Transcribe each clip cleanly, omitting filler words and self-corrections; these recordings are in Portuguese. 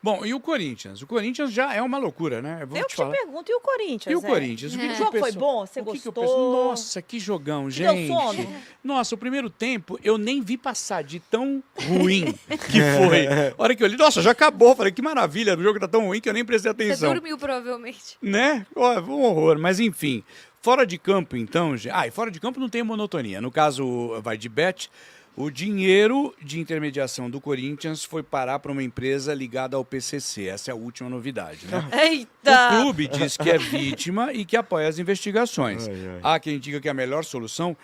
Bom, e o Corinthians? O Corinthians já é uma loucura, né? Eu te pergunto, e o Corinthians? E o Corinthians? O jogo foi bom? Você gostou? Nossa, que jogão, Te deu gente. sono? Nossa, o primeiro tempo eu nem vi passar de tão ruim que foi. A hora que eu li, nossa, já acabou. Falei, que maravilha, o jogo tá tão ruim que eu nem prestei Você atenção. dormiu, provavelmente. Né? Ó, um horror, mas enfim. Fora de campo, então... e fora de campo não tem monotonia. No caso, vai de bet... O dinheiro de intermediação do Corinthians foi parar para uma empresa ligada ao PCC. Essa é a última novidade, né? Eita! O clube diz que é vítima e que apoia as investigações. Há quem diga que a melhor solução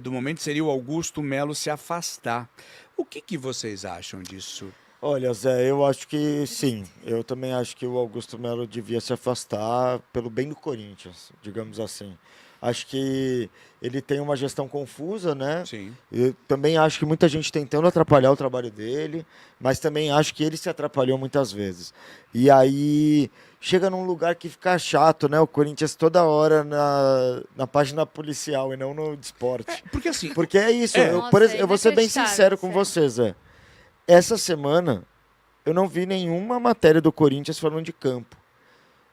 do momento seria o Augusto Melo se afastar. O que vocês acham disso? Olha, Zé, eu acho que sim. Eu também acho que o Augusto Melo devia se afastar pelo bem do Corinthians, digamos assim. Acho que ele tem uma gestão confusa, né? Sim. Eu também acho que muita gente tentando atrapalhar o trabalho dele, mas também acho que ele se atrapalhou muitas vezes. E aí chega num lugar que fica chato, né? O Corinthians toda hora na página policial e não no de esporte. Porque assim... Porque é isso. Nossa, Eu vou ser bem inacreditável, sincero com sério. você, Zé. Essa semana eu não vi nenhuma matéria do Corinthians falando de campo.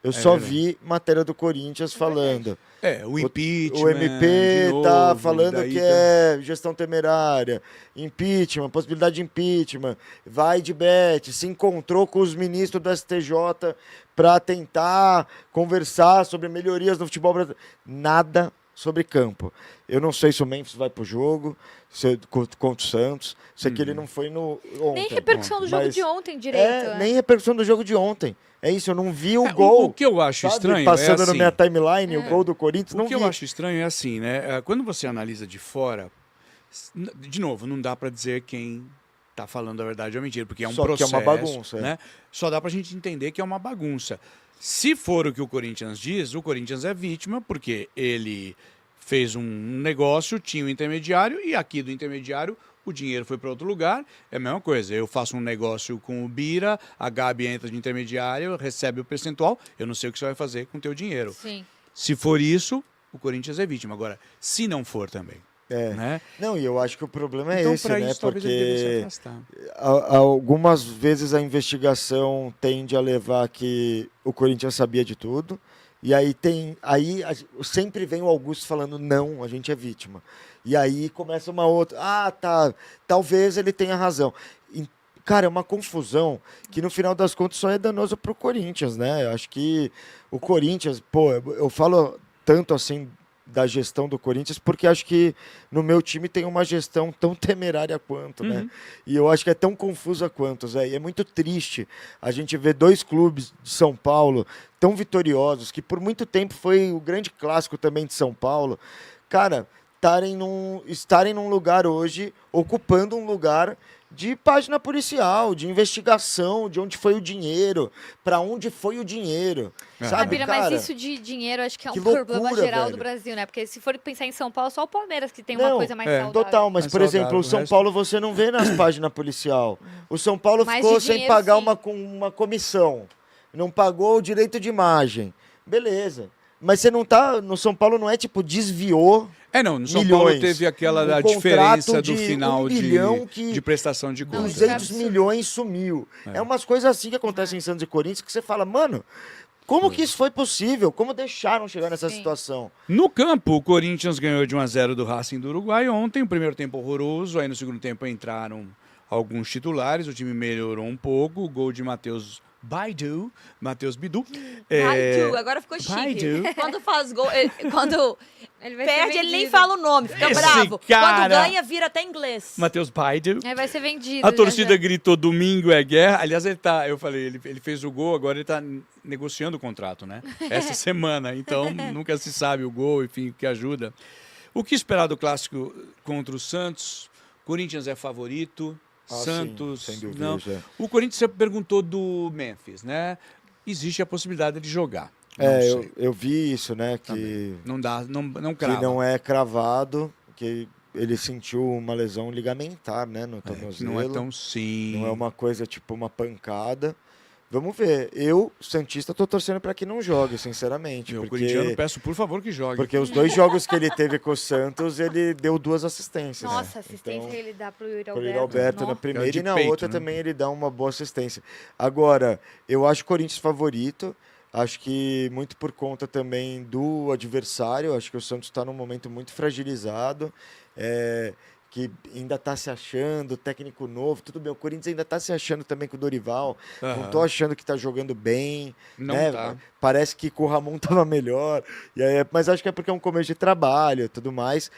Eu só verdade. vi matéria do Corinthians falando. o impeachment... O MP de novo, tá falando daí que tá- é gestão temerária, impeachment, possibilidade de impeachment, vai de bet, se encontrou com os ministros do STJ para tentar conversar sobre melhorias no futebol brasileiro. Nada sobre campo. Eu não sei se o Memphis vai pro jogo, contra o Santos. Sei que ele não foi no ontem. Nem repercussão do jogo mas- de ontem direito. né? Nem repercussão do jogo de ontem. É isso, eu não vi o gol. O que eu acho sabe, estranho passando é assim... na minha timeline, o gol do Corinthians, O não que vi. eu acho estranho é assim, né? Quando você analisa de fora, de novo, não dá para dizer quem tá falando a verdade ou a mentira, porque é um Só que é processo, uma bagunça, né? Só dá pra gente entender que é uma bagunça. Se for o que o Corinthians diz, o Corinthians é vítima porque ele fez um negócio, tinha um intermediário e aqui do intermediário o dinheiro foi para outro lugar. É a mesma coisa. Eu faço um negócio com o Bira, a Gabi entra de intermediário, recebe o percentual. Eu não sei o que você vai fazer com o teu dinheiro. Sim. Se for isso, o Corinthians é vítima. Agora, se não for também, né? Não, e eu acho que o problema é Então, esse, para né? isso, talvez ele deva se Porque afastar. algumas vezes a investigação tende a levar que o Corinthians sabia de tudo. E aí sempre vem o Augusto falando, não, a gente é vítima. E aí começa uma outra, tá, talvez ele tenha razão. Cara, é uma confusão que no final das contas só é danoso pro Corinthians, né? Eu acho que o Corinthians, eu falo tanto assim da gestão do Corinthians porque acho que no meu time tem uma gestão tão temerária quanto, né? E eu acho que é tão confusa quanto, Zé. E é muito triste a gente ver dois clubes de São Paulo tão vitoriosos, que por muito tempo foi o grande clássico também de São Paulo. Cara, estarem num lugar hoje, ocupando um lugar de página policial, de investigação, de onde foi o dinheiro, para onde foi o dinheiro, sabe, Bira, cara? mas isso de dinheiro acho que é um Que problema loucura, geral velho. do Brasil, né? Porque se for pensar em São Paulo, só o Palmeiras que tem uma Não, coisa mais saudável. Total, mas Mais por exemplo, saudável, o São o resto- Paulo você não vê nas páginas policial. O São Paulo Mas ficou de sem dinheiro, pagar sim. uma comissão. Não pagou o direito de imagem. Beleza. Mas você não tá. No São Paulo não é tipo desviou. Não, no São milhões. Paulo teve aquela Um diferença contrato do de final 1 bilhão de prestação de Não, contas. isso é 200 absurdo. milhões sumiu. É umas coisas assim que acontecem em Santos e Corinthians que você fala, mano, como que isso foi possível? Como deixaram chegar nessa Sim. situação? No campo, o Corinthians ganhou de 1-0 do Racing do Uruguai ontem, o primeiro tempo horroroso, aí no segundo tempo entraram alguns titulares, o time melhorou um pouco, o gol de Matheus Bidu. Baidu, agora ficou chique. Baidu. Quando faz gol, quando Ele vai ser perde, ele nem vendido. fala o nome, fica Esse bravo. cara- Quando ganha, vira até inglês. Matheus Baidu. Aí vai ser vendido. A já, torcida já. gritou domingo é guerra. Aliás, eu falei, ele fez o gol, agora ele tá negociando o contrato, né? Essa semana. Então, nunca se sabe o gol, enfim, o que ajuda. O que esperar do clássico contra o Santos? Corinthians é favorito. Santos, sim, sem dúvida, não. já. O Corinthians você perguntou do Memphis, né? Existe a possibilidade de jogar. Não sei. Eu vi isso, né? Que Não dá, não crava. que não é cravado, que ele sentiu uma lesão ligamentar, né, no Que tornozelo. não é tão sim. Não é uma coisa tipo uma pancada. Vamos ver. Eu, Santista, tô torcendo para que não jogue, sinceramente. Eu, porque... corintiano, peço por favor que jogue. Porque os 2 jogos que ele teve com o Santos, ele deu 2 assistências. Nossa, assistência Então, ele dá pro Yuri pro Alberto. Yuri Alberto na Nossa. primeira de e na peito, outra né? também ele dá uma boa assistência. Agora, eu acho o Corinthians favorito. Acho que muito por conta também do adversário. Acho que o Santos está num momento muito fragilizado. Que ainda está se achando, técnico novo, tudo bem. O Corinthians ainda está se achando também com o Dorival. Não Aham. estou achando que está jogando bem. Não né? tá. Parece que com o Ramon estava melhor. E aí, mas acho que é porque é um começo de trabalho e tudo mais.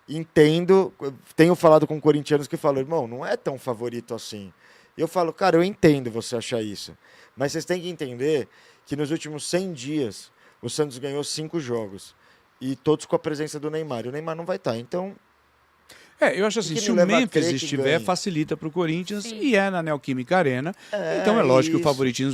Entendo, tenho falado com corintianos que falam, irmão, não é tão favorito assim. E eu falo, cara, eu entendo você achar isso. Mas vocês têm que entender que nos últimos 100 dias o Santos ganhou 5 jogos. E todos com a presença do Neymar. E o Neymar não vai estar. Então, Eu acho assim, que se me o leva a Memphis crer que estiver, ganhe? facilita para o Corinthians Sim. e é na Neoquímica Arena. Então é lógico que o isso. favoritismo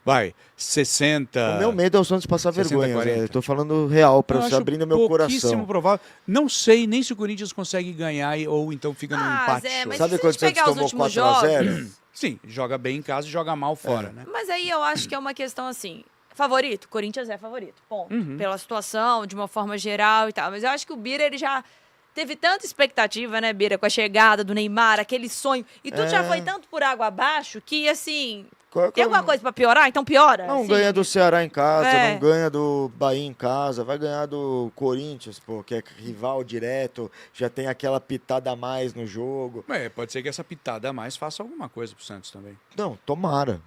vai 60... O meu medo é o Santos passar 60, vergonha. 40. Eu tô falando real, para Eu você acho abrindo meu pouquíssimo coração. provável. Não sei nem se o Corinthians consegue ganhar ou então fica num empate. Zé, show. mas Sabe se a quando o gente Santos pegar os tomou últimos 4x0? Sim, joga bem em casa e joga mal fora, né? Mas aí eu acho que é uma questão assim. Favorito? Corinthians é favorito. Ponto. Uhum. Pela situação, de uma forma geral e tal. Mas eu acho que o Bira, ele já teve tanta expectativa, né, Bira, com a chegada do Neymar, aquele sonho. E tudo já foi tanto por água abaixo que, assim. Tem alguma coisa pra piorar? Então piora. Não assim. ganha do Ceará em casa, É. não ganha do Bahia em casa, vai ganhar do Corinthians, pô, que é rival direto, já tem aquela pitada a mais no jogo. Pode ser que essa pitada a mais faça alguma coisa pro Santos também. Não, tomara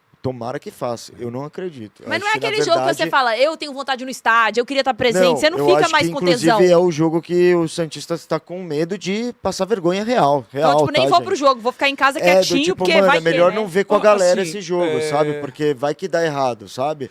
que faça. Eu não acredito. Mas não é Acho que, na aquele jogo que verdade, você fala, eu tenho vontade no estádio, eu queria estar presente. Não, Você não eu fica acho mais que, com tesão. inclusive, é o jogo que o Santista está com medo de passar vergonha real. Então, tipo, nem tá, vou gente? pro jogo, vou ficar em casa Do quietinho, tipo, porque mano, vai é melhor ter, né? não ver com a Bom, galera assim, esse jogo, sabe? Porque vai que dá errado, sabe?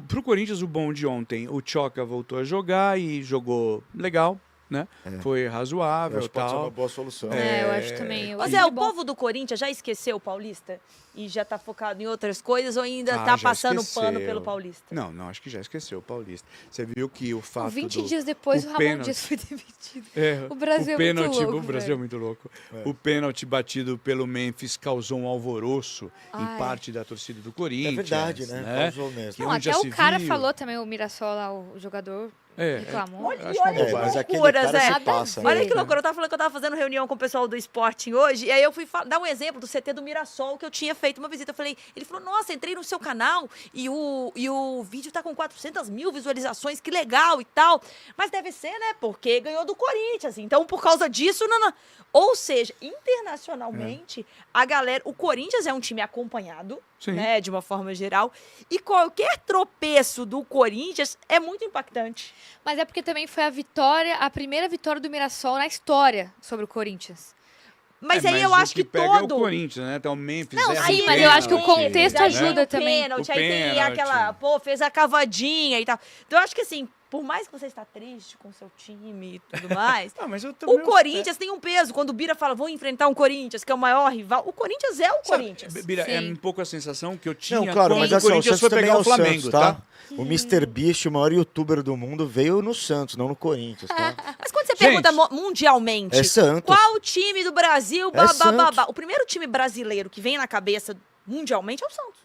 Pro Corinthians, o bom de ontem, o Choca voltou a jogar e jogou legal, né? Foi Eu razoável acho e que pode ser uma tal. boa solução. Eu acho também. Mas o povo do Corinthians já esqueceu o Paulista? E já tá focado em outras coisas ou ainda tá já passando esqueceu. pano pelo Paulista? Não, acho que já esqueceu o Paulista. Você viu que o fato 20 do... dias depois, o Ramon pênalti- Dias foi demitido. É, O Brasil é muito pênalti, louco, o Brasil velho. é muito louco. O pênalti batido pelo Memphis causou um alvoroço em Ai. parte da torcida do É Corinthians. verdade, né? Causou mesmo. Que Não, onde até já o se cara viu. falou também, o Mirassol lá, o jogador, reclamou. Eu acho uma olha que bobagem. mas aquele loucura, cara Zé. se passa. Olha né? que loucura, eu tava falando que eu tava fazendo reunião com o pessoal do Sporting hoje, e aí eu fui dar um exemplo do CT do Mirassol, que eu tinha feito uma visita. Eu falei, ele falou, nossa, entrei no seu canal e o vídeo tá com 400 mil visualizações, que legal e tal. Mas deve ser, né, porque ganhou do Corinthians, então por causa disso, não. Ou seja, internacionalmente, a galera, o Corinthians é um time acompanhado, Sim. né, de uma forma geral, e qualquer tropeço do Corinthians é muito impactante. Mas é porque também foi a primeira vitória do Mirassol na história sobre o Corinthians. Mas aí eu o acho que pega todo... É o Corinthians, né? Então o Memphis Não, erra sim, um mas eu acho que o pênalti, contexto né? ajuda o também. Pênalti, O aí tem pênalti. aquela, fez a cavadinha e tal. Então eu acho que assim, por mais que você está triste com o seu time e tudo mais, Ah, mas eu também o Corinthians tem um peso. Quando o Bira fala, vou enfrentar um Corinthians, que é o maior rival, o Corinthians é o Corinthians. Bira, é Sim. um pouco a sensação que eu tinha Não, claro, quando mas o assim, o Corinthians Santos foi também pegar é o Flamengo, Santos, tá? O Mr. Beast, o maior youtuber do mundo, veio no Santos, não no Corinthians, tá? Mas quando você Gente, pergunta mundialmente, É Santos. qual o time do Brasil, É Santos. o primeiro time brasileiro que vem na cabeça mundialmente é o Santos.